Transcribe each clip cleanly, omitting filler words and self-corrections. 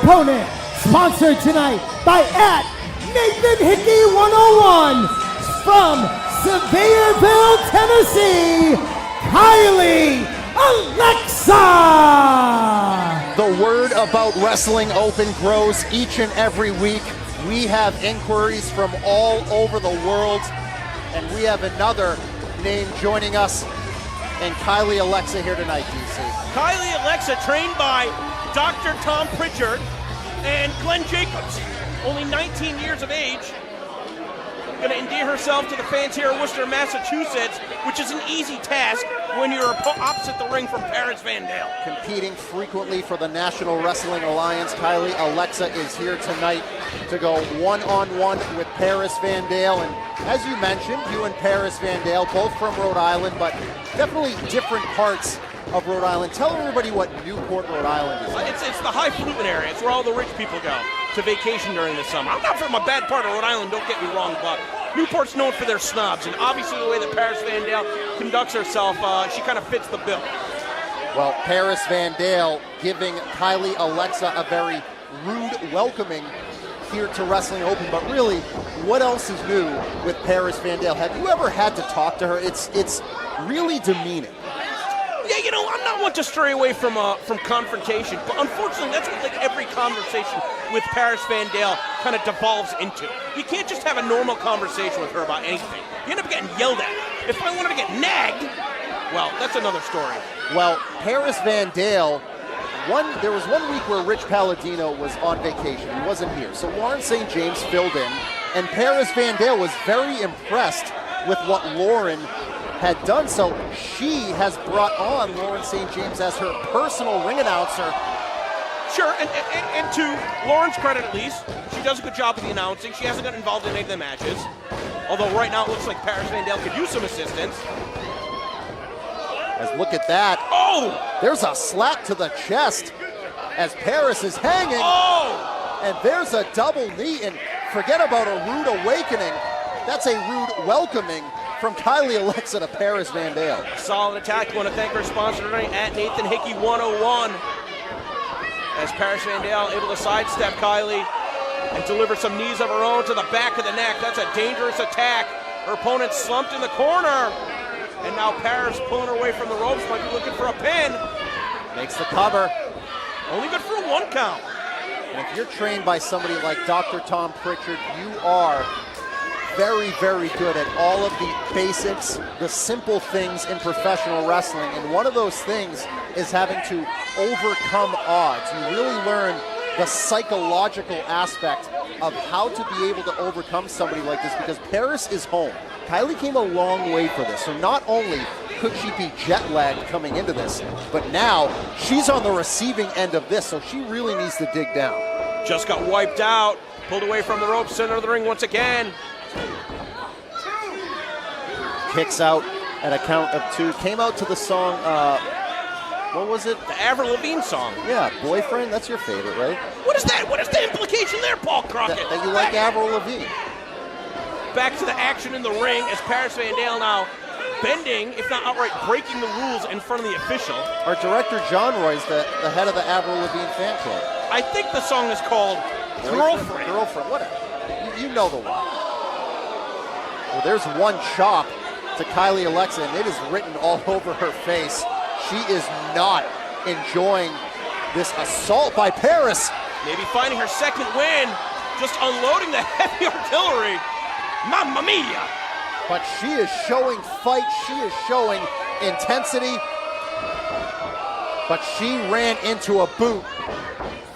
opponent, sponsored tonight by @NathanHickey101 from Sevierville, Tennessee, Kylie Alexa! The word about Wrestling Open grows each and every week. We have inquiries from all over the world, and we have another name joining us, and Kylie Alexa here tonight, DC. Kylie Alexa, trained by Dr. Tom Pritchard and Glenn Jacobs, only 19 years of age. Going to endear herself to the fans here in Worcester, Massachusetts, which is an easy task when you're opposite the ring from Paris Van Dale. Competing frequently for the National Wrestling Alliance, Kylie Alexa is here tonight to go one-on-one with Paris Van Dale. And as you mentioned, you and Paris Van Dale, both from Rhode Island, but definitely different parts of Rhode Island. Tell everybody what Newport, Rhode Island is like. It's the highfalutin area. It's where all the rich people go to vacation during the summer. I'm not from a bad part of Rhode Island, don't get me wrong, but Newport's known for their snobs, and obviously the way that Paris Van Dale conducts herself, she kind of fits the bill. Well, Paris Van Dale giving Kylie Alexa a very rude welcoming here to Wrestling Open, but really, what else is new with Paris Van Dale? Have you ever had to talk to her? It's really demeaning. Yeah, you know, I'm not one to stray away from confrontation, but unfortunately, that's what like every conversation with Paris Van Dale kind of devolves into. You can't just have a normal conversation with her about anything. You end up getting yelled at. If I wanted to get nagged, well, that's another story. Well, Paris Van Dale, there was 1 week where Rich Palladino was on vacation. He wasn't here. So Lauren St. James filled in, and Paris Van Dale was very impressed with what Lauren had done. So she has brought on Lauren St. James as her personal ring announcer. Sure, and to Lauren's credit at least, she does a good job of the announcing. She hasn't gotten involved in any of the matches. Although right now it looks like Paris Van Dale could use some assistance. As look at that. Oh! There's a slap to the chest as Paris is hanging. Oh! And there's a double knee, and forget about a rude awakening. That's a rude welcoming from Kylie Alexa to Paris Van Dale. Solid attack. Want to thank our sponsor tonight at NathanHickey101. As Paris Van Dale able to sidestep Kylie and deliver some knees of her own to the back of the neck. That's a dangerous attack. Her opponent slumped in the corner. And now Paris pulling her away from the ropes, might be looking for a pin. Makes the cover. Only good for a 1 count. And if you're trained by somebody like Dr. Tom Pritchard, you are very, very good at all of the basics, the simple things in professional wrestling. And one of those things is having to overcome odds. You really learn the psychological aspect of how to be able to overcome somebody like this, because Paris is home. Kylie came a long way for this. So not only could she be jet lagged coming into this, but now she's on the receiving end of this, so she really needs to dig down. Just got wiped out, pulled away from the ropes, center of the ring once again. Kicks out at a count of 2. Came out to the song, what was it? The Avril Lavigne song. Yeah, Boyfriend, that's your favorite, right? What is that? What is the implication there, Paul Crockett? That you like Avril Lavigne. Back to the action in the ring as Paris Van Dale now bending, if not outright breaking the rules in front of the official. Our director, John Roy's the head of the Avril Lavigne fan club. I think the song is called Girlfriend. Girlfriend, whatever. You know the one. Well, there's one chop to Kylie Alexa, and it is written all over her face. She is not enjoying this assault by Paris. Maybe finding her second win, just unloading the heavy artillery. Mamma mia! But she is showing fight, she is showing intensity. But she ran into a boot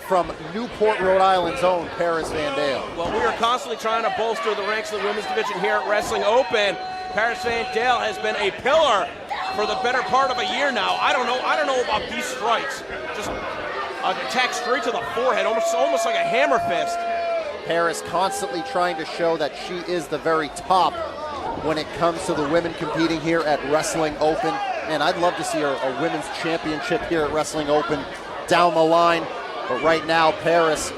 from Newport, Rhode Island's own Paris Van Dale. Well, we are constantly trying to bolster the ranks of the women's division here at Wrestling Open. Paris Van Dale has been a pillar for the better part of a year now. I don't know about these strikes. Just an attack straight to the forehead, almost like a hammer fist. Paris constantly trying to show that she is the very top when it comes to the women competing here at Wrestling Open. And I'd love to see a women's championship here at Wrestling Open down the line. But right now, Paris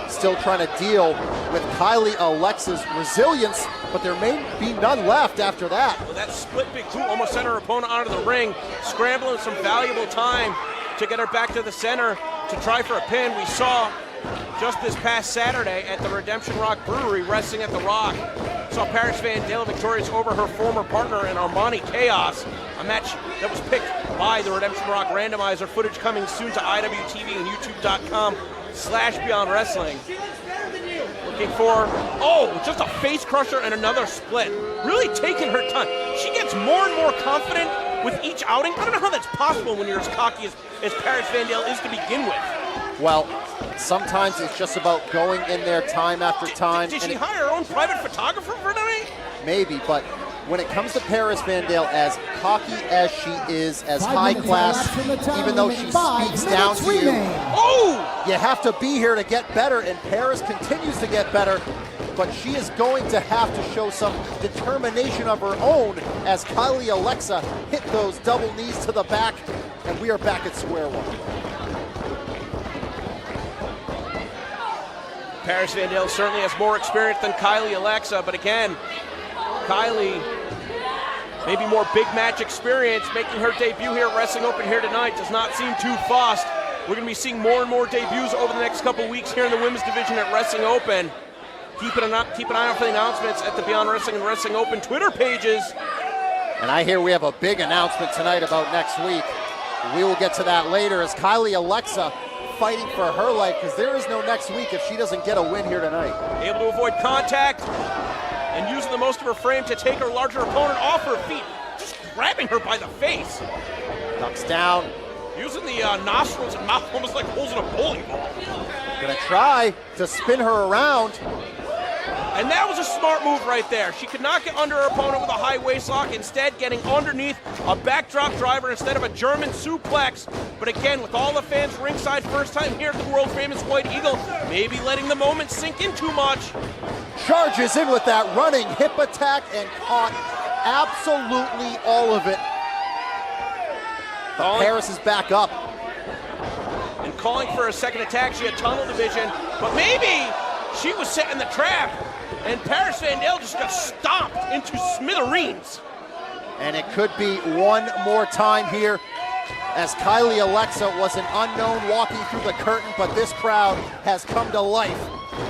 still trying to deal with Kylie Alexa's resilience, but there may be none left after that. Well, that split big boot almost sent her opponent onto the ring, scrambling some valuable time to get her back to the center to try for a pin. We saw just this past Saturday at the Redemption Rock Brewery, Wrestling at the Rock. Saw Paris Van Dale victorious over her former partner in Armani Chaos, a match that was picked by the Redemption Rock Randomizer. Footage coming soon to IWTV and YouTube.com/Beyond Wrestling. Looking for, just a face crusher and another split. Really taking her time. She gets more and more confident with each outing. I don't know how that's possible when you're as cocky as Paris Van Dale is to begin with. Well, sometimes it's just about going in there time after time. Did she hire her own private photographer for tonight? Maybe, but when it comes to Paris Van Dale, as cocky as she is, as high class, even though she speaks down to you, you have to be here to get better, and Paris continues to get better, but she is going to have to show some determination of her own as Kylie Alexa hit those double knees to the back, and we are back at square one. Paris Van Dale certainly has more experience than Kylie Alexa, but again, Kylie, maybe more big match experience, making her debut here at Wrestling Open here tonight. Does not seem too fast. We're going to be seeing more and more debuts over the next couple weeks here in the women's division at Wrestling Open. Keep an eye out for the announcements at the Beyond Wrestling and Wrestling Open Twitter pages. And I hear we have a big announcement tonight about next week. We will get to that later as Kylie Alexa fighting for her life, because there is no next week if she doesn't get a win here tonight. Able to avoid contact and using the most of her frame to take her larger opponent off her feet, just grabbing her by the face. Ducks down. Using the nostrils and mouth almost like holes in a bowling ball. Gonna try to spin her around. And that was a smart move right there. She could not get under her opponent with a high waist lock, instead getting underneath a backdrop driver instead of a German suplex. But again, with all the fans ringside, first time here at the world famous White Eagle, maybe letting the moment sink in too much. Charges in with that running hip attack and caught absolutely all of it. But Paris is back up. And calling for a second attack, she had tunnel division, but maybe she was setting the trap, and Paris Van Dale just got stomped into smithereens. And it could be one more time here, as Kylie Alexa was an unknown walking through the curtain, but this crowd has come to life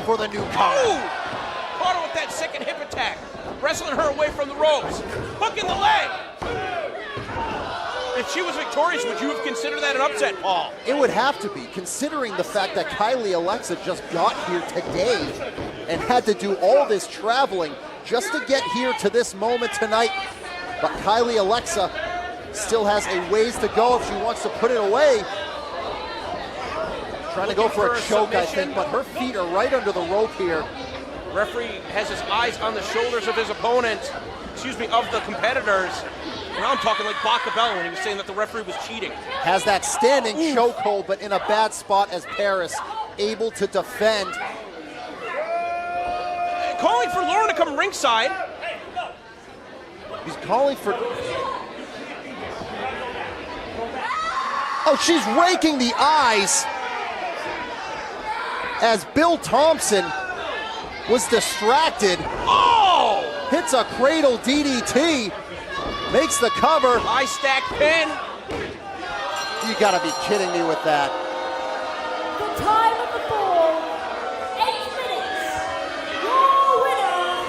for the newcomer. Caught her with that second hip attack, wrestling her away from the ropes, hook in the leg. If she was victorious, would you have considered that an upset, Paul? It would have to be, considering the fact that Kylie Alexa just got here today and had to do all this traveling just to get here to this moment tonight. But Kylie Alexa still has a ways to go if she wants to put it away. Trying to go for a choke, I think, but her feet are right under the rope here. Referee has his eyes on the shoulders of his opponent, of the competitors. Now I'm talking like Bacabella when he was saying that the referee was cheating. Has that standing chokehold, but in a bad spot as Paris able to defend. Calling for Lauren to come ringside. He's calling for... Oh, she's raking the eyes as Bill Thompson was distracted. Hits a cradle DDT. Makes the cover. High stack pin. You gotta be kidding me with that. The time of the fall, 8 minutes. Your winner,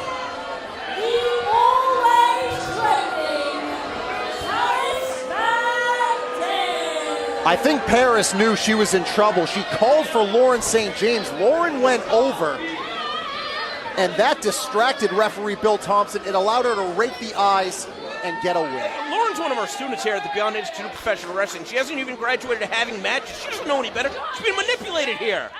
the always trending Paris Van Dale. I think Paris knew she was in trouble. She called for Lauren St. James. Lauren went over, and that distracted referee Bill Thompson. It allowed her to rake the eyes and get a win. Lauren's one of our students here at the Beyond Institute of Professional Wrestling. She hasn't even graduated to having matches. She doesn't know any better. She's been manipulated here.